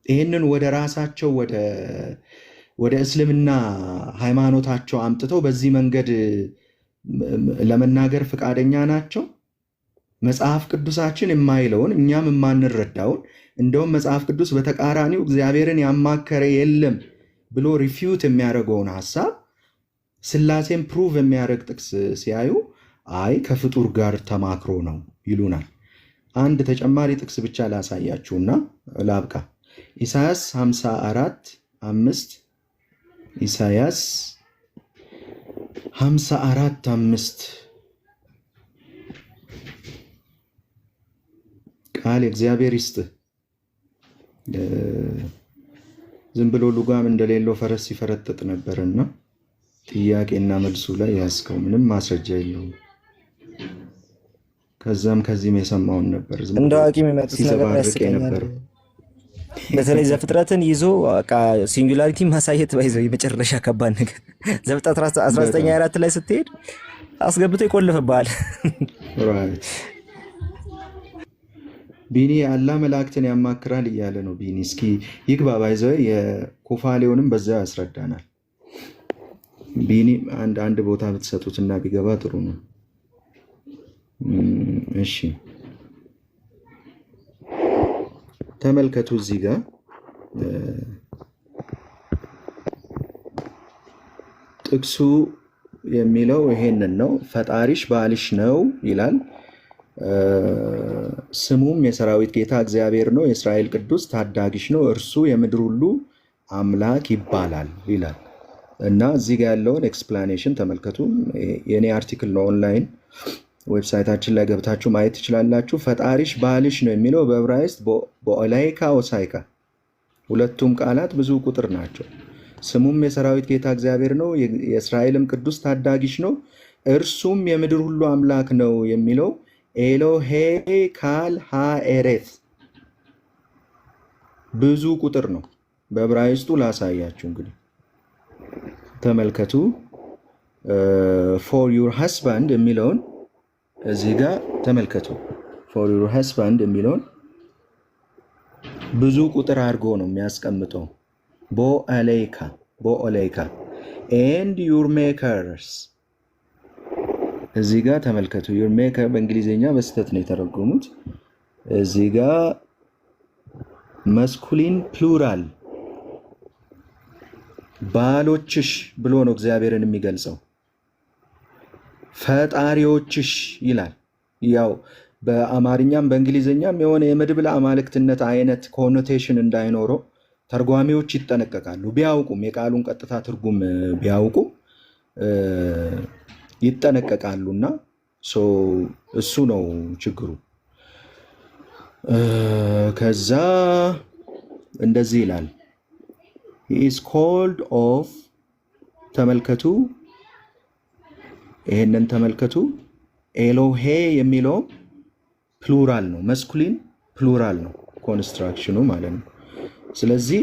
ይህንን ወደ ራሳቸው ወደ እስልምና ሃይማኖታቸው አምጥተው በዚህ መንገድ ለመናገር ፈቃደኛ ናቸው? መጽሐፍ ቅዱሳችን የማይለውን እኛም የማንረዳውን እንደውም መጽሐፍ ቅዱስ በተቃራኒው እግዚአብሔርን ያማከረ የለም ብሎ ሪፊዩት የሚያደርገውን ሐሳብ ስላሴን ፕሩቭ የሚያደርግ ጥቅስ ሲያዩ አይ ከፍጡር ጋር ተማክሮ ነው ይሉናል። አንድ ተጨማሪ ጥቅስ ብቻ ላሳያችሁና ላብቃ። ኢሳያስ 54:5 ኢሳያስ 54:5 ቃል እግዚአብሔር ይስጥህ። ዝም ብሎ ሉጋም እንደሌለው ፈረስ ሲፈረጥጥ ነበርና ጥያቄና መልሱ ላይ ያስከው ምንም ማስረጃ የለውም። ከዛም ከዚህም የሰማውን ነበር እንደ አዋቂ የሚመጡት ነገር ያስቀኛል። በተለይ ዘፍጥረትን ይዞ ሲንጉላሪቲ ማሳየት ባይዘው የመጨረሻ ከባድ ነገር። ዘፍጥረት 19:24 ላይ ስትሄድ አስገብቶ ይቆልፍብሃል። ቢኒ አላህ መላእክትን ያማክራል እያለ ነው። ቢኒ እስኪ ይግባ። ባይዘው የኩፋሌውንም በዛው ያስረዳናል። ቢኒ አንድ ቦታ ብትሰጡትና ቢገባ ጥሩ ነው። እሺ ተመልከቱ። እዚህ ጋር ጥቅሱ የሚለው ይሄንን ነው። ፈጣሪሽ ባልሽ ነው ይላል። ስሙም የሰራዊት ጌታ እግዚአብሔር ነው፣ የእስራኤል ቅዱስ ታዳጊሽ ነው፣ እርሱ የምድር ሁሉ አምላክ ይባላል ይላል። እና እዚህ ጋር ያለውን ኤክስፕላኔሽን ተመልከቱ። የኔ አርቲክል ነው፣ ኦንላይን ዌብሳይታችን ላይ ገብታችሁ ማየት ትችላላችሁ። ፈጣሪሽ ባልሽ ነው የሚለው በዕብራይስጥ በኦላይካ ኦሳይካ፣ ሁለቱም ቃላት ብዙ ቁጥር ናቸው። ስሙም የሰራዊት ጌታ እግዚአብሔር ነው፣ የእስራኤልም ቅዱስ ታዳጊሽ ነው፣ እርሱም የምድር ሁሉ አምላክ ነው የሚለው ኤሎሄ ካል ሃኤሬት ብዙ ቁጥር ነው። በዕብራይስጡ ላሳያችሁ እንግዲህ ተመልከቱ። ፎር ዩር ሃስባንድ የሚለውን እዚህ ጋር ተመልከቱ። ፎር ዩር ሃስባንድ የሚለውን ብዙ ቁጥር አድርጎ ነው የሚያስቀምጠው። ቦኦሌይካ ኤንድ ዩር ሜከርስ እዚህ ጋር ተመልከቱ። ዩር ሜከር በእንግሊዝኛ በስተት ነው የተረጎሙት። እዚህ ጋር መስኩሊን ፕሉራል ባሎችሽ ብሎ ነው እግዚአብሔርን የሚገልጸው። ፈጣሪዎችሽ ይላል። ያው በአማርኛም በእንግሊዝኛም የሆነ የመድብል አማልክትነት አይነት ኮኖቴሽን እንዳይኖረው ተርጓሚዎች ይጠነቀቃሉ። ቢያውቁም የቃሉን ቀጥታ ትርጉም ቢያውቁም ይጠነቀቃሉና እሱ ነው ችግሩ። ከዛ እንደዚህ ይላል he is called of ተመልከቱ፣ ይሄንን ተመልከቱ። ኤሎሄ የሚለው ፕሉራል ነው፣ መስኩሊን ፕሉራል ነው ኮንስትራክሽኑ ማለት ነው። ስለዚህ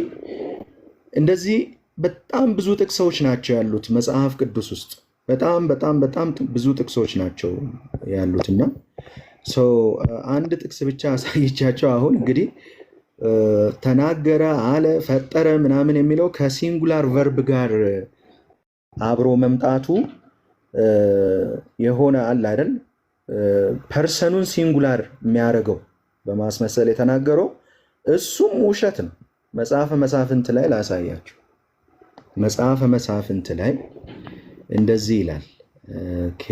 እንደዚህ በጣም ብዙ ጥቅሶች ናቸው ያሉት መጽሐፍ ቅዱስ ውስጥ በጣም በጣም በጣም ብዙ ጥቅሶች ናቸው ያሉትና አንድ ጥቅስ ብቻ አሳይቻቸው። አሁን እንግዲህ ተናገረ፣ አለ፣ ፈጠረ ምናምን የሚለው ከሲንጉላር ቨርብ ጋር አብሮ መምጣቱ የሆነ አለ አይደል? ፐርሰኑን ሲንጉላር የሚያደርገው በማስመሰል የተናገረው እሱም ውሸት ነው። መጽሐፈ መሳፍንት ላይ ላሳያችሁ። መጽሐፈ መሳፍንት ላይ እንደዚህ ይላል። ኦኬ፣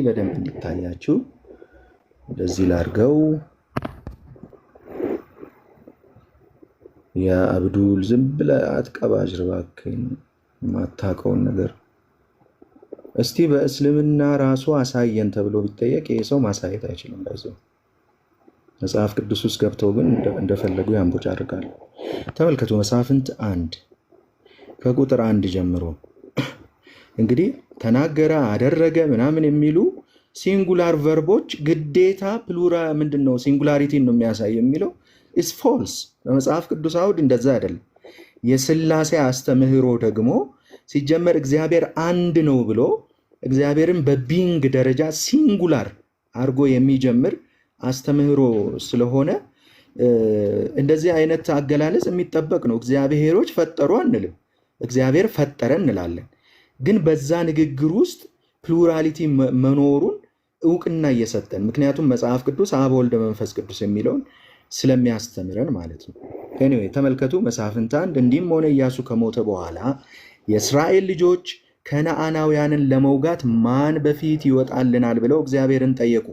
በደንብ እንዲታያችሁ እንደዚህ ላድርገው። የአብዱል ዝም ብለህ አትቀባጅር እባክህ፣ የማታውቀውን ነገር እስቲ በእስልምና ራሱ አሳየን ተብሎ ቢጠየቅ ይህ ሰው ማሳየት አይችልም። በዚሁ መጽሐፍ ቅዱስ ውስጥ ገብተው ግን እንደፈለጉ ያንቦጫርቃሉ። ተመልከቱ መሳፍንት 1 ከቁጥር 1 ጀምሮ እንግዲህ ተናገረ፣ አደረገ ምናምን የሚሉ ሲንጉላር ቨርቦች ግዴታ ፕሉራ ምንድን ነው ሲንጉላሪቲን ነው የሚያሳይ የሚለው ኢስ ፎልስ። በመጽሐፍ ቅዱስ አውድ እንደዛ አይደለም። የስላሴ አስተምህሮ ደግሞ ሲጀመር እግዚአብሔር አንድ ነው ብሎ እግዚአብሔርን በቢንግ ደረጃ ሲንጉላር አድርጎ የሚጀምር አስተምህሮ ስለሆነ እንደዚህ አይነት አገላለጽ የሚጠበቅ ነው። እግዚአብሔሮች ፈጠሩ አንልም፣ እግዚአብሔር ፈጠረ እንላለን። ግን በዛ ንግግር ውስጥ ፕሉራሊቲ መኖሩን እውቅና እየሰጠን፣ ምክንያቱም መጽሐፍ ቅዱስ አብ ወልድ መንፈስ ቅዱስ የሚለውን ስለሚያስተምረን ማለት ነው። ኤኒዌይ ተመልከቱ መሳፍንት 1 እንዲህም ሆነ ኢያሱ ከሞተ በኋላ የእስራኤል ልጆች ከነዓናውያንን ለመውጋት ማን በፊት ይወጣልናል ብለው እግዚአብሔርን ጠየቁ።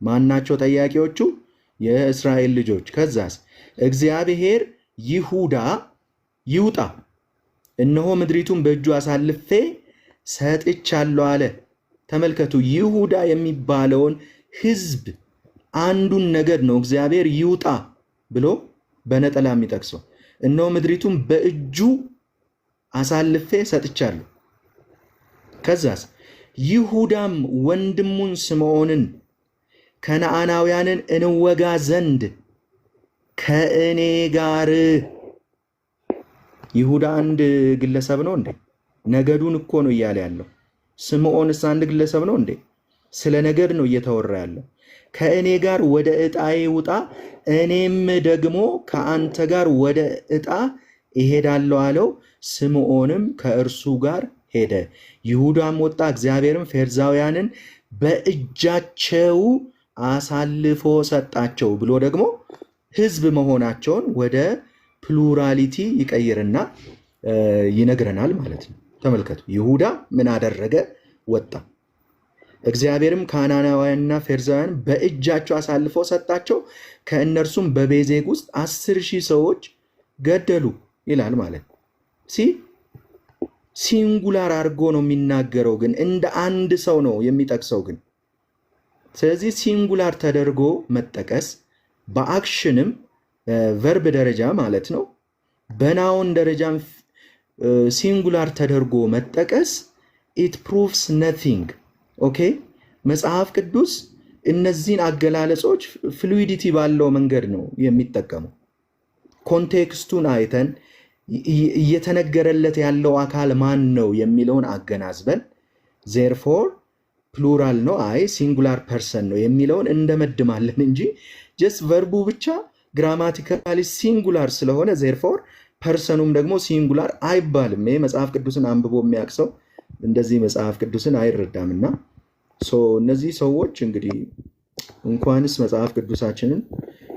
ማናቸው ጠያቂዎቹ? የእስራኤል ልጆች። ከዛስ እግዚአብሔር ይሁዳ ይውጣ፣ እነሆ ምድሪቱን በእጁ አሳልፌ ሰጥቻለሁ አለ። ተመልከቱ ይሁዳ የሚባለውን ህዝብ አንዱን ነገድ ነው እግዚአብሔር ይውጣ ብሎ በነጠላ የሚጠቅሰው። እነሆ ምድሪቱን በእጁ አሳልፌ ሰጥቻለሁ። ከዛስ ይሁዳም ወንድሙን ስምዖንን ከነዓናውያንን እንወጋ ዘንድ ከእኔ ጋር። ይሁዳ አንድ ግለሰብ ነው እንዴ? ነገዱን እኮ ነው እያለ ያለው። ስምዖንስ አንድ ግለሰብ ነው እንዴ? ስለ ነገድ ነው እየተወራ ያለው። ከእኔ ጋር ወደ ዕጣዬ ውጣ፣ እኔም ደግሞ ከአንተ ጋር ወደ ዕጣ እሄዳለሁ አለው። ስምዖንም ከእርሱ ጋር ሄደ። ይሁዳም ወጣ፣ እግዚአብሔርም ፌርዛውያንን በእጃቸው አሳልፎ ሰጣቸው ብሎ ደግሞ ህዝብ መሆናቸውን ወደ ፕሉራሊቲ ይቀይርና ይነግረናል ማለት ነው። ተመልከቱ ይሁዳ ምን አደረገ? ወጣ። እግዚአብሔርም ካናናውያንና ፌርዛውያን በእጃቸው አሳልፎ ሰጣቸው፣ ከእነርሱም በቤዜግ ውስጥ 10,000 ሰዎች ገደሉ ይላል ማለት ነው። ሲንጉላር አድርጎ ነው የሚናገረው፣ ግን እንደ አንድ ሰው ነው የሚጠቅሰው ግን። ስለዚህ ሲንጉላር ተደርጎ መጠቀስ በአክሽንም ቨርብ ደረጃ ማለት ነው፣ በናውን ደረጃም ሲንጉላር ተደርጎ መጠቀስ ኢት ፕሩቭስ ነቲንግ። ኦኬ መጽሐፍ ቅዱስ እነዚህን አገላለጾች ፍሉዊዲቲ ባለው መንገድ ነው የሚጠቀመው። ኮንቴክስቱን አይተን እየተነገረለት ያለው አካል ማን ነው የሚለውን አገናዝበን ዜርፎር ፕሉራል ነው አይ ሲንጉላር ፐርሰን ነው የሚለውን እንደመድማለን እንጂ ጀስት ቨርቡ ብቻ ግራማቲካሊ ሲንጉላር ስለሆነ ዜርፎር ፐርሰኑም ደግሞ ሲንጉላር አይባልም። ይህ መጽሐፍ ቅዱስን አንብቦ የሚያቅሰው እንደዚህ መጽሐፍ ቅዱስን አይረዳምና እነዚህ ሰዎች እንግዲህ እንኳንስ መጽሐፍ ቅዱሳችንን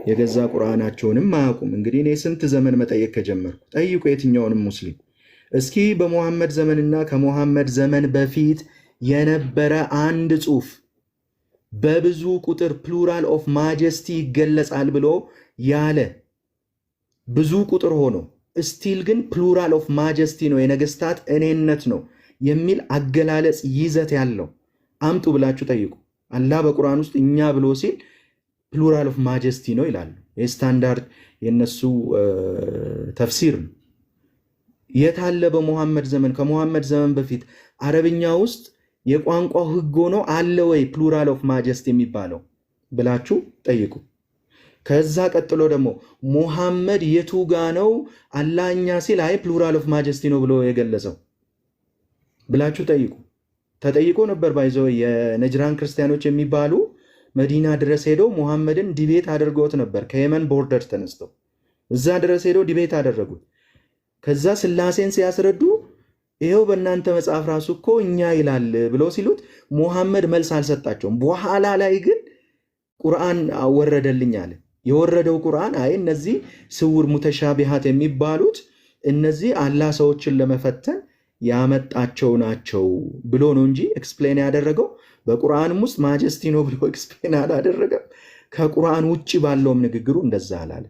የገዛ ቁርአናቸውንም አያውቁም። እንግዲህ እኔ ስንት ዘመን መጠየቅ ከጀመርኩ ጠይቁ የትኛውንም ሙስሊም እስኪ በሙሐመድ ዘመንና ከሙሐመድ ዘመን በፊት የነበረ አንድ ጽሑፍ በብዙ ቁጥር ፕሉራል ኦፍ ማጀስቲ ይገለጻል ብሎ ያለ ብዙ ቁጥር ሆኖ ስቲል ግን ፕሉራል ኦፍ ማጀስቲ ነው የነገስታት እኔነት ነው የሚል አገላለጽ ይዘት ያለው አምጡ ብላችሁ ጠይቁ። አላህ በቁርአን ውስጥ እኛ ብሎ ሲል ፕሉራል ኦፍ ማጀስቲ ነው ይላሉ። የስታንዳርድ የነሱ ተፍሲር ነው። የታለ በሙሐመድ ዘመን ከሙሐመድ ዘመን በፊት አረብኛ ውስጥ የቋንቋው ህግ ሆኖ አለ ወይ ፕሉራል ኦፍ ማጀስቲ የሚባለው ብላችሁ ጠይቁ። ከዛ ቀጥሎ ደግሞ ሙሐመድ የቱ ጋ ነው አላህኛ ሲል አይ ፕሉራል ኦፍ ማጀስቲ ነው ብሎ የገለጸው ብላችሁ ጠይቁ። ተጠይቆ ነበር ባይዘው የነጅራን ክርስቲያኖች የሚባሉ መዲና ድረስ ሄደው ሙሐመድን ዲቤት አድርገውት ነበር። ከየመን ቦርደር ተነስተው እዛ ድረስ ሄደው ዲቤት አደረጉት። ከዛ ስላሴን ሲያስረዱ ይሄው በእናንተ መጽሐፍ ራሱ እኮ እኛ ይላል ብለው ሲሉት ሙሐመድ መልስ አልሰጣቸውም። በኋላ ላይ ግን ቁርአን ወረደልኝ አለ። የወረደው ቁርአን አይ እነዚህ ስውር ሙተሻቢሃት የሚባሉት እነዚህ አላህ ሰዎችን ለመፈተን ያመጣቸው ናቸው ብሎ ነው እንጂ ኤክስፕሌን ያደረገው በቁርአንም ውስጥ ማጀስቲ ነው ብሎ ኤክስፕሌን አላደረገም። ከቁርአን ውጭ ባለውም ንግግሩ እንደዛ አላለ።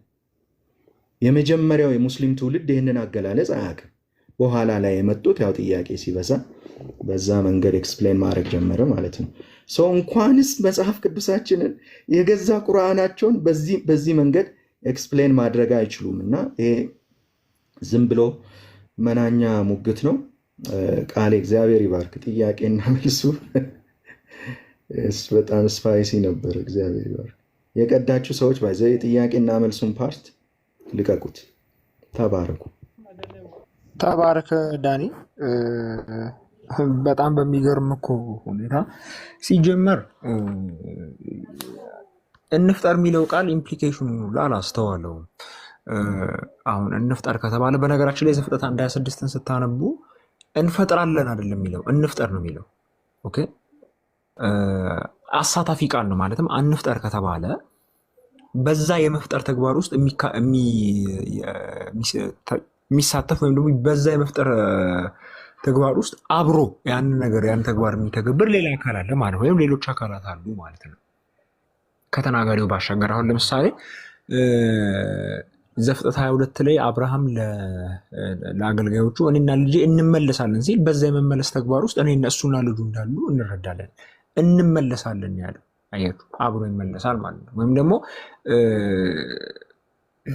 የመጀመሪያው የሙስሊም ትውልድ ይህንን አገላለጽ አያውቅም። በኋላ ላይ የመጡት ያው ጥያቄ ሲበዛ በዛ መንገድ ኤክስፕሌን ማድረግ ጀመረ ማለት ነው። ሰው እንኳንስ መጽሐፍ ቅዱሳችንን የገዛ ቁርአናቸውን በዚህ መንገድ ኤክስፕሌን ማድረግ አይችሉም። እና ይሄ ዝም ብሎ መናኛ ሙግት ነው። ቃል እግዚአብሔር ይባርክ። ጥያቄና መልሱ በጣም ስፓይሲ ነበር። እግዚአብሔር ይባርክ። የቀዳችሁ ሰዎች ባይዘ የጥያቄና መልሱን ፓርት ልቀቁት። ተባረኩ። ተባረከ ዳኒ። በጣም በሚገርም እኮ ሁኔታ ሲጀመር እንፍጠር የሚለው ቃል ኢምፕሊኬሽኑ አላስተዋለውም። አሁን እንፍጠር ከተባለ በነገራችን ላይ ዘፍጥረት 1:26ን ስታነቡ እንፈጥራለን አይደለም የሚለው እንፍጠር ነው የሚለው። ኦኬ አሳታፊ ቃል ነው። ማለትም አንፍጠር ከተባለ በዛ የመፍጠር ተግባር ውስጥ የሚሳተፍ ወይም ደግሞ በዛ የመፍጠር ተግባር ውስጥ አብሮ ያን ነገር ያን ተግባር የሚተገብር ሌላ አካል አለ ማለት ወይም ሌሎች አካላት አሉ ማለት ነው ከተናጋሪው ባሻገር። አሁን ለምሳሌ ዘፍጥረት 22 ላይ አብርሃም ለአገልጋዮቹ እኔና ልጄ እንመለሳለን ሲል በዛ የመመለስ ተግባር ውስጥ እኔ እሱና ልጁ እንዳሉ እንረዳለን። እንመለሳለን ያለው አያችሁ፣ አብሮ ይመለሳል ማለት ነው። ወይም ደግሞ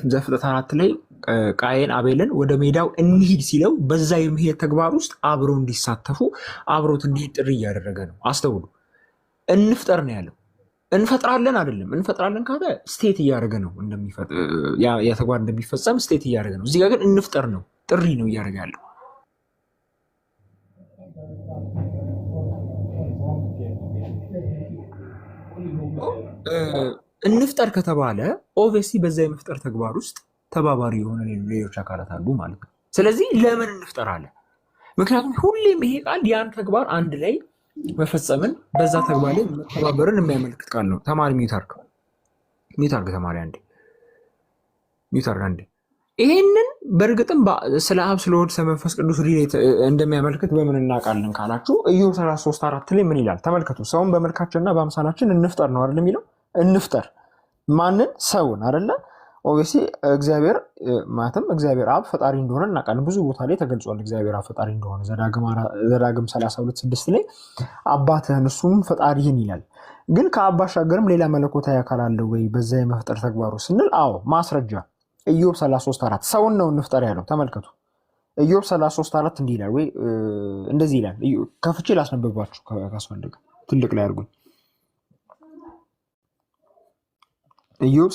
ዘፍጥረት 4 ላይ ቃየን አቤልን ወደ ሜዳው እንሂድ ሲለው በዛ የመሄድ ተግባር ውስጥ አብረው እንዲሳተፉ አብሮት እንዲሄድ ጥሪ እያደረገ ነው። አስተውሉ። እንፍጠር ነው ያለው። እንፈጥራለን አይደለም። እንፈጥራለን ካለ ስቴት እያደረገ ነው ያ ተግባር እንደሚፈጸም ስቴት እያደረገ ነው። እዚህ ጋር ግን እንፍጠር ነው፣ ጥሪ ነው እያደረገ ያለው። እንፍጠር ከተባለ ኦብቪየስሊ በዛ የመፍጠር ተግባር ውስጥ ተባባሪ የሆነ ሌሎች አካላት አሉ ማለት ነው። ስለዚህ ለምን እንፍጠር አለ? ምክንያቱም ሁሌም ይሄ ቃል ያን ተግባር አንድ ላይ መፈጸምን በዛ ተግባር ላይ መተባበርን የሚያመለክት ቃል ነው። ተማሪ ሚውት አርግ ተማሪ አንዴ ሚውት አርግ አንዴ። ይሄንን በእርግጥም ስለ አብ ስለ ወልድ ስለ መንፈስ ቅዱስ ሪሌት እንደሚያመለክት በምን እናውቃለን ካላችሁ ኢዮብ 33:4 ላይ ምን ይላል ተመልከቱ። ሰውን በመልካችንና በአምሳላችን እንፍጠር ነው አይደል የሚለው። እንፍጠር ማንን? ሰውን አይደለ? ኦብቪየስሊ እግዚአብሔር ማለትም እግዚአብሔር አብ ፈጣሪ እንደሆነ እናውቃለን። ብዙ ቦታ ላይ ተገልጿል እግዚአብሔር አብ ፈጣሪ እንደሆነ። ዘዳግም 32:6 ላይ አባትህን እሱም ፈጣሪህን ይላል። ግን ከአብ ባሻገርም ሌላ መለኮታዊ አካል አለ ወይ በዛ የመፍጠር ተግባሩ ስንል፣ አዎ ማስረጃ ኢዮብ 33:4 ሰውን ነው እንፍጠር ያለው። ተመልከቱ ኢዮብ 33:4 እንዲህ ይላል ወይ እንደዚህ ይላል። ከፍቼ ላስነበባችሁ ካስፈልገ ትልቅ ላይ አድርጉኝ። ኢዮብ